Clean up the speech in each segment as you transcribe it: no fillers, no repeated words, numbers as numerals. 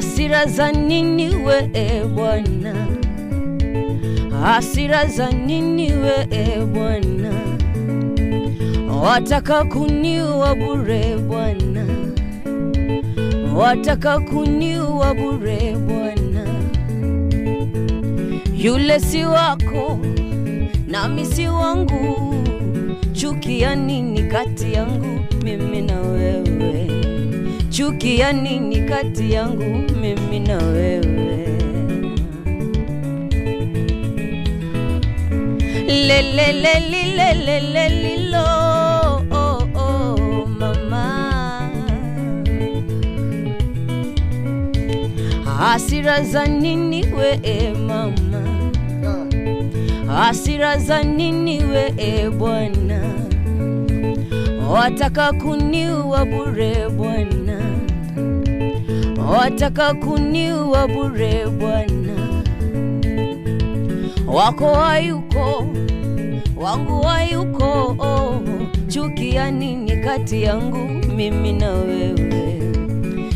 Hasira za nini we Bwana? Hasira za nini we Bwana? Wataka kuniua bure Bwana, wataka kuniua bure Bwana. Yule si wako nami si wangu, chuki ya nini kati yangu mimi na wewe? Chuki ya nini kati yangu mimi na wewe? Lilo mama. Hasira za nini we mama? Hasira za nini we Bwana? Wataka kuniua bure Bwana, wataka kuniua bure Bwana. Wako hayuko, wangu hayuko, chuki ya nini kati yangu mimi na wewe?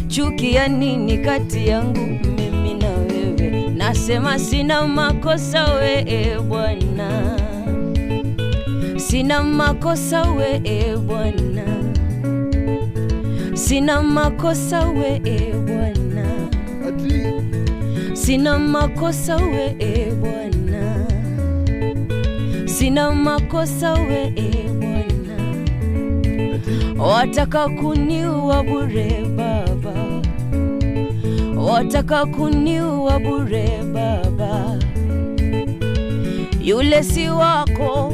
Chuki ya nini kati yangu mimi na wewe? Nasema sina makosa we Bwana, sina makosa we Bwana, sina makosa we Bwana, sina makosa we Bwana, sina makosa we Bwana. Wataka kuniua bure Baba, wataka kuniua bure Baba. Yule si wako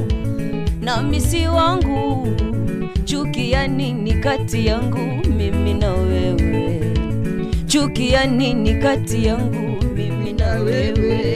nami si wangu, chuki ya nini kati yangu mimi na wewe? Chuki ya nini kati yangu mimi na wewe?